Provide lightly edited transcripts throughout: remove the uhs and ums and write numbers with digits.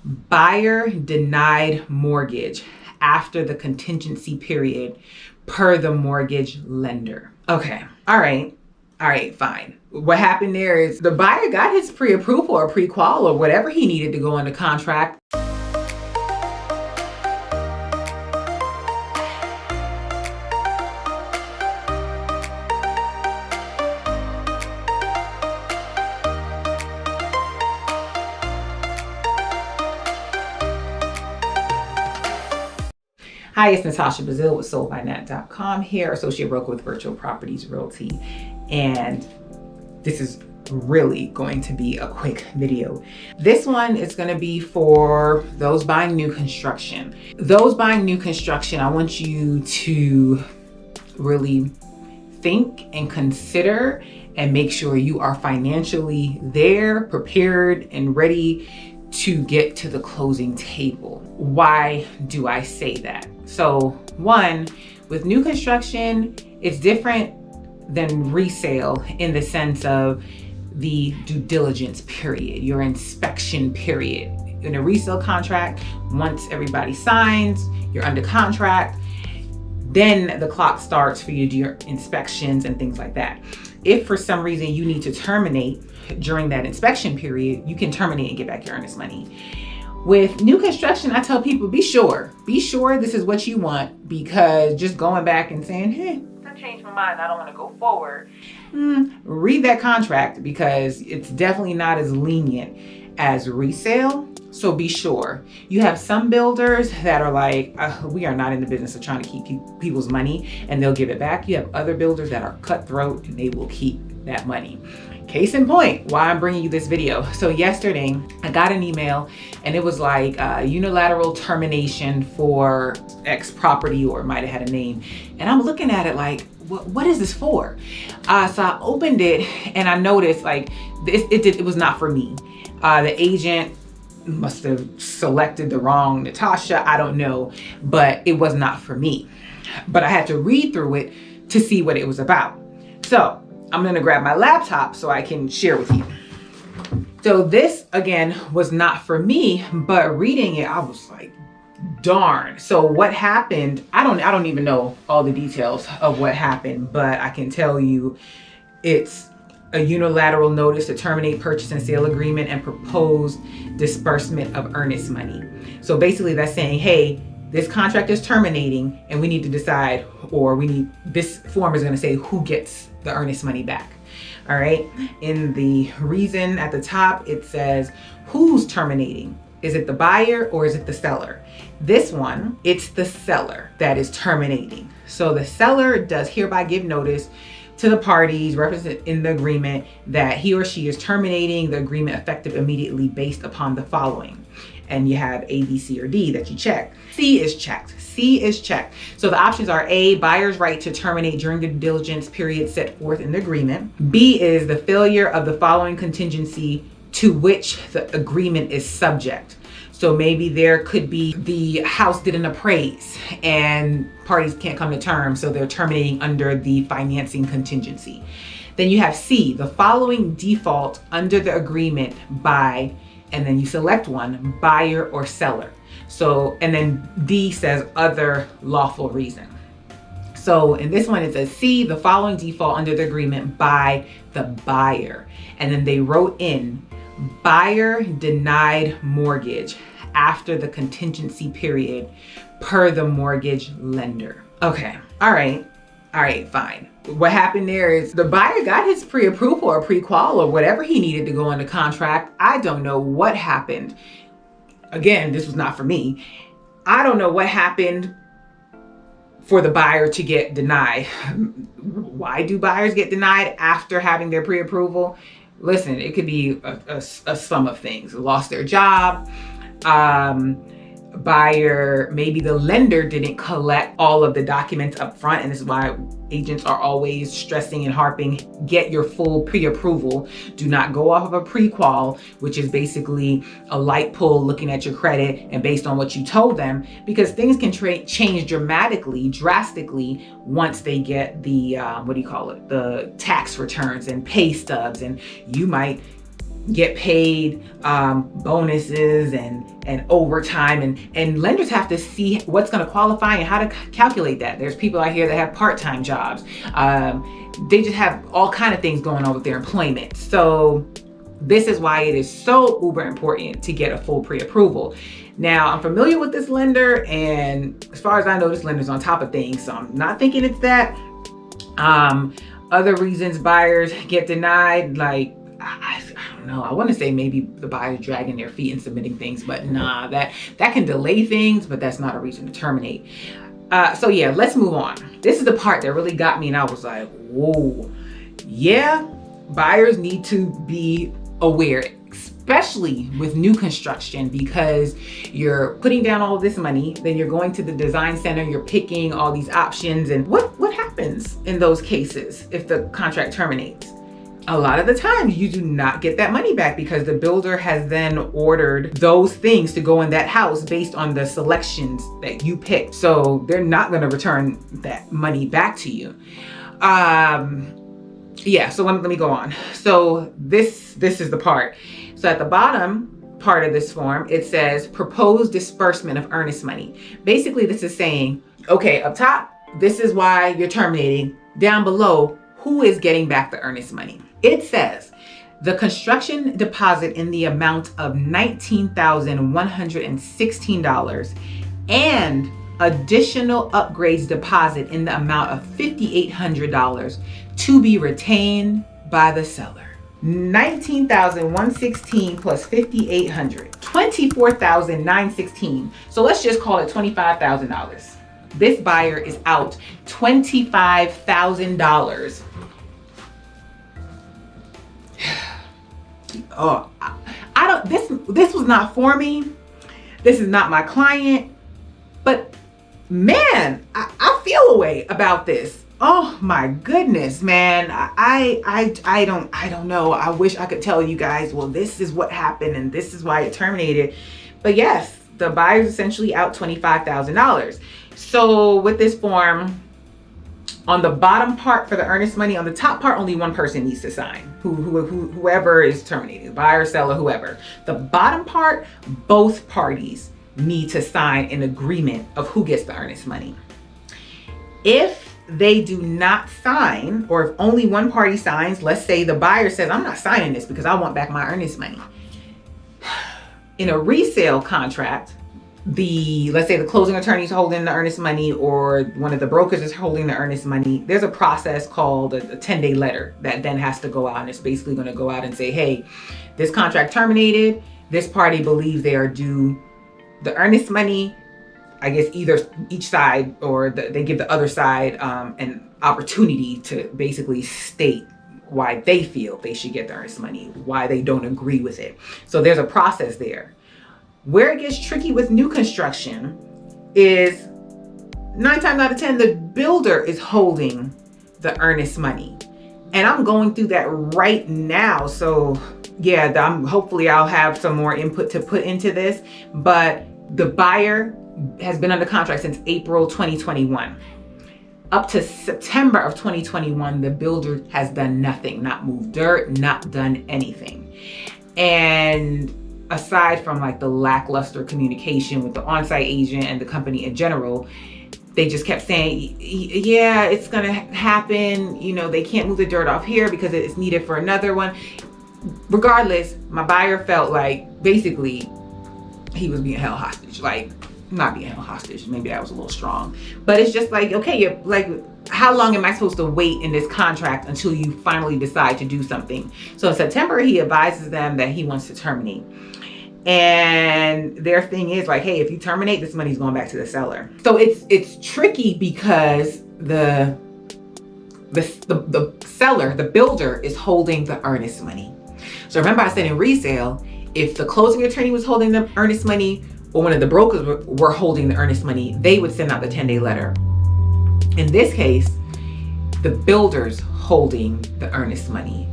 Buyer denied mortgage after the contingency period per the mortgage lender. Okay, all right, fine. What happened there is the buyer got his pre-approval or pre-qual or whatever he needed to go under contract. Hi, it's Natasha Bazile with SoldByNat.com here, associate broker with Virtual Properties Realty. And this is really going to be a quick video. This one is going to be for those buying new construction. Those buying new construction, I want you to really think and consider and make sure you are financially there, prepared, and ready to get to the closing table. Why do I say that? So one, with new construction, it's different than resale in the sense of the due diligence period, your inspection period. In a resale contract, once everybody signs, you're under contract, then the clock starts for you to do your inspections and things like that. If for some reason you need to terminate during that inspection period, you can terminate and get back your earnest money. With new construction, I tell people, be sure this is what you want, because just going back and saying, hey, I changed my mind, I don't want to go forward. Read that contract, because it's definitely not as lenient as resale. So be sure. You have some builders that are like, we are not in the business of trying to keep people's money, and they'll give it back. You have other builders that are cutthroat and they will keep that money. Case in point, why I'm bringing you this video. So yesterday I got an email and it was like unilateral termination for X property, or it might have had a name. And I'm looking at it like, what is this for? So I opened it and I noticed like it was not for me. The agent must have selected the wrong Natasha, I don't know, but it was not for me. But I had to read through it to see what it was about. So I'm gonna grab my laptop so I can share with you. So this again was not for me, but reading it, I was like, darn. So what happened? I don't even know all the details of what happened, but I can tell you it's a unilateral notice to terminate purchase and sale agreement and proposed disbursement of earnest money. So basically that's saying, hey, this contract is terminating and we need to decide, or this form is going to say who gets the earnest money back. All right. In the reason at the top, it says who's terminating. Is it the buyer or is it the seller? This one, it's the seller that is terminating. So the seller does hereby give notice to the parties represented in the agreement that he or she is terminating the agreement effective immediately based upon the following. And you have A, B, C, or D that you check. C is checked. C is checked. So the options are A, buyer's right to terminate during the due diligence period set forth in the agreement. B is the failure of the following contingency to which the agreement is subject. So maybe there could be the house didn't appraise and parties can't come to terms, so they're terminating under the financing contingency. Then you have C, the following default under the agreement by, and then you select one, buyer or seller. So, and then D says other lawful reason. So in this one, it says C, the following default under the agreement by the buyer. And then they wrote in, buyer denied mortgage after the contingency period per the mortgage lender. Okay, all right, fine. What happened there is the buyer got his pre-approval or pre-qual or whatever he needed to go under contract. I don't know what happened. Again, this was not for me. I don't know what happened for the buyer to get denied. Why do buyers get denied after having their pre-approval? Listen, it could be a sum of things. Lost their job, buyer, maybe the lender didn't collect all of the documents up front, and this is why agents are always stressing and harping, get your full pre-approval. Do not go off of a pre-qual, which is basically a light pull looking at your credit and based on what you told them, because things can change drastically once they get the, the tax returns and pay stubs, and you might get paid bonuses and overtime, and lenders have to see what's going to qualify and how to calculate that. There's people out here that have part-time jobs. They just have all kind of things going on with their employment. So this is why it is so uber important to get a full pre-approval. Now, I'm familiar with this lender, and as far as I know, this lender's on top of things, so I'm not thinking it's that. Other reasons buyers get denied, like, I don't know, I want to say maybe the buyer's dragging their feet and submitting things, but nah, that can delay things, but that's not a reason to terminate. So yeah, let's move on. This is the part that really got me, and I was like, whoa. Yeah, buyers need to be aware, especially with new construction, because you're putting down all this money, then you're going to the design center, you're picking all these options, and what happens in those cases if the contract terminates? A lot of the times you do not get that money back because the builder has then ordered those things to go in that house based on the selections that you picked. So they're not going to return that money back to you. Yeah, so let me go on. So this is the part. So at the bottom part of this form, it says proposed disbursement of earnest money. Basically, this is saying, okay, up top, this is why you're terminating. Down below, who is getting back the earnest money? It says the construction deposit in the amount of $19,116 and additional upgrades deposit in the amount of $5,800 to be retained by the seller. $19,116 plus $5,800, $24,916. So let's just call it $25,000. This buyer is out $25,000. Oh, I don't, this was not for me. This is not my client, but man, I feel a way about this. Oh my goodness, man. I don't know. I wish I could tell you guys, well, this is what happened and this is why it terminated. But yes, the buyer's essentially out $25,000. So with this form, on the bottom part for the earnest money, on the top part, only one person needs to sign, whoever is terminated, buyer, seller, whoever. The bottom part, both parties need to sign an agreement of who gets the earnest money. If they do not sign, or if only one party signs, let's say the buyer says, I'm not signing this because I want back my earnest money. In a resale contract, let's say the closing attorney is holding the earnest money, or one of the brokers is holding the earnest money. There's a process called a 10-day letter that then has to go out, and it's basically going to go out and say, hey, this contract terminated. This party believes they are due the earnest money. I guess either each side or they give the other side an opportunity to basically state why they feel they should get the earnest money, why they don't agree with it. So there's a process there. Where it gets tricky with new construction is 9 times out of 10, the builder is holding the earnest money. And I'm going through that right now. So yeah, hopefully I'll have some more input to put into this. But the buyer has been under contract since April 2021. Up to September of 2021, the builder has done nothing, not moved dirt, not done anything. And aside from like the lackluster communication with the on-site agent and the company in general, they just kept saying, yeah, it's gonna happen. You know, they can't move the dirt off here because it's needed for another one. Regardless, my buyer felt like basically he was being held hostage. Like, not being held hostage, maybe that was a little strong, but it's just like, okay, you're like, how long am I supposed to wait in this contract until you finally decide to do something? So in September, he advises them that he wants to terminate. And their thing is like, hey, if you terminate, this money's going back to the seller. So it's tricky because the seller, the builder, is holding the earnest money. So remember I said in resale, if the closing attorney was holding the earnest money, or one of the brokers were holding the earnest money, they would send out the 10-day letter. In this case, the builder's holding the earnest money,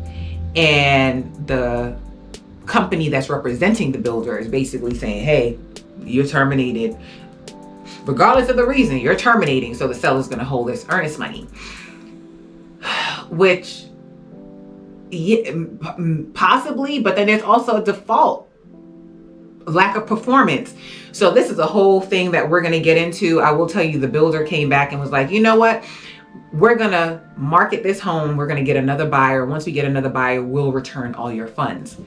and the company that's representing the builder is basically saying, hey, you're terminated. Regardless of the reason, you're terminating, so the seller's gonna hold this earnest money. Which, Yeah, possibly, but then there's also a default, lack of performance. So this is a whole thing that we're going to get into. I will tell you, the builder came back and was like, you know what? We're going to market this home. We're going to get another buyer. Once we get another buyer, we'll return all your funds.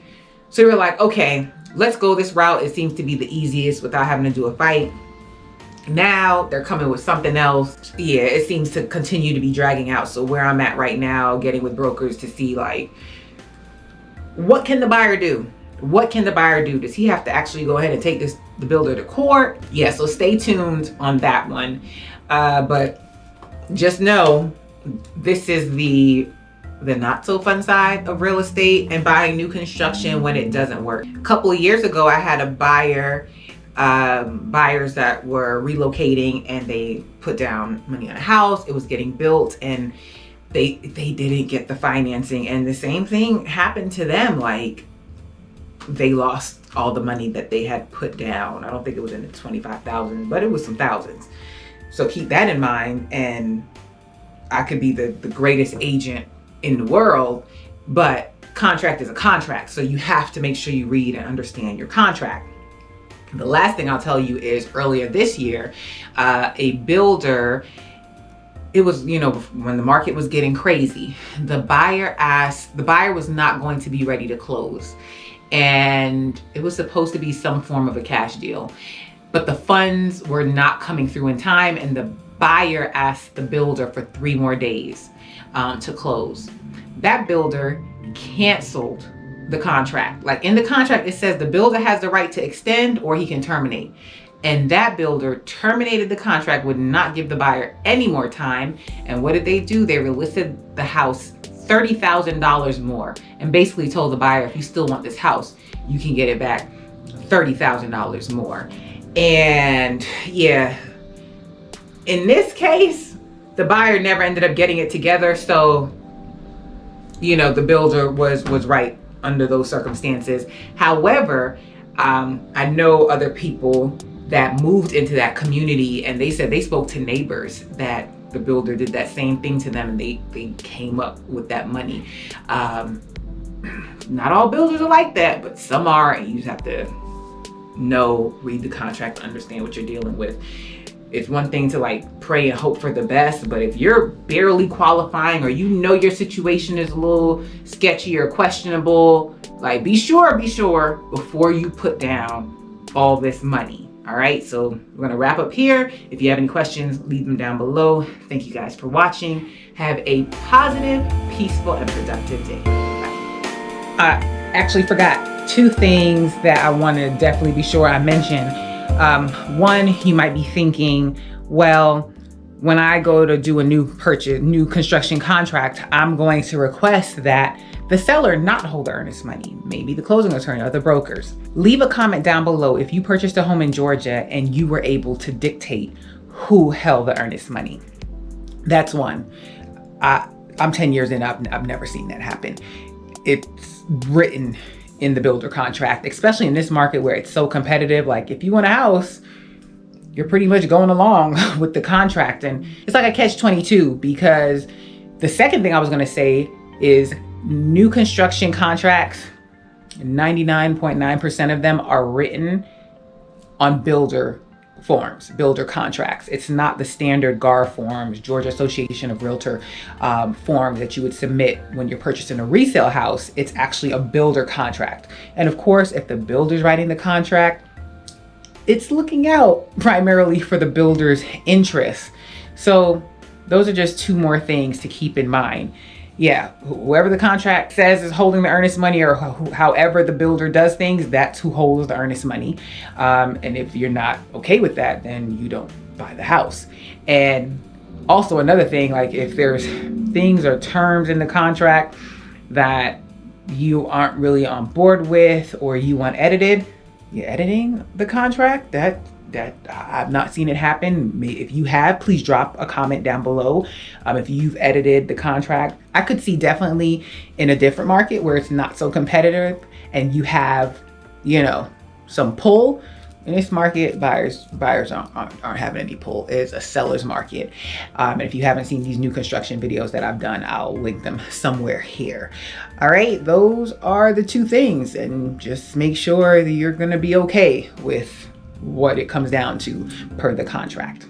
So we were like, okay, let's go this route. It seems to be the easiest without having to do a fight. Now they're coming with something else. Yeah, it seems to continue to be dragging out. So where I'm at right now, getting with brokers to see like, what can the buyer do? What can the buyer do? Does he have to actually go ahead and take the builder to court? Yeah, so stay tuned on that one. But just know, this is the not so fun side of real estate and buying new construction when it doesn't work. A couple of years ago, I had a buyers that were relocating, and they put down money on a house. It was getting built, and they didn't get the financing, and the same thing happened to them. Like, they lost all the money that they had put down. I don't think it was in the 25,000, but it was some thousands. So keep that in mind. And I could be the greatest agent in the world, but contract is a contract. So you have to make sure you read and understand your contract. The last thing I'll tell you is, earlier this year, a builder, it was, when the market was getting crazy, the buyer was not going to be ready to close. And it was supposed to be some form of a cash deal, but the funds were not coming through in time. And the buyer asked the builder for 3 more days to close. That builder canceled the contract. Like, in the contract, it says the builder has the right to extend or he can terminate. And that builder terminated the contract, would not give the buyer any more time. And what did they do? They relisted the house $30,000 more, and basically told the buyer, if you still want this house, you can get it back $30,000 more. And yeah, in this case, the buyer never ended up getting it together. So, the builder was right under those circumstances. However, I know other people that moved into that community, and they said they spoke to neighbors that the builder did that same thing to them, and they came up with that money. Not all builders are like that, but some are, and you just have to read the contract, understand what you're dealing with. It's one thing to like pray and hope for the best, but if you're barely qualifying, or your situation is a little sketchy or questionable, like be sure before you put down all this money. All right, so we're gonna wrap up here. If you have any questions, leave them down below. Thank you guys for watching. Have a positive, peaceful, and productive day. Bye. I actually forgot 2 things that I want to definitely be sure I mention. One, you might be thinking, well, when I go to do a new construction contract, I'm going to request that the seller not hold the earnest money, maybe the closing attorney or the brokers. Leave a comment down below if you purchased a home in Georgia and you were able to dictate who held the earnest money. That's one. I'm 10 years in, I've never seen that happen. It's written in the builder contract, especially in this market where it's so competitive. Like, if you want a house, you're pretty much going along with the contract. And it's like a catch-22, because the second thing I was going to say is new construction contracts, 99.9% of them are written on builder forms, builder contracts. It's not the standard GAR forms, Georgia Association of Realtor form that you would submit when you're purchasing a resale house. It's actually a builder contract. And of course, if the builder's writing the contract, it's looking out primarily for the builder's interests. So those are just 2 more things to keep in mind. Yeah, whoever the contract says is holding the earnest money, or however the builder does things, that's who holds the earnest money. And if you're not okay with that, then you don't buy the house. And also another thing, like if there's things or terms in the contract that you aren't really on board with, or you want edited, you're editing the contract. That I've not seen it happen. If you have, please drop a comment down below. If you've edited the contract, I could see definitely in a different market where it's not so competitive and you have, some pull, in this market, buyers aren't having any pull. It's a seller's market. And if you haven't seen these new construction videos that I've done, I'll link them somewhere here. All right, those are the two things. And just make sure that you're gonna be okay with what it comes down to per the contract.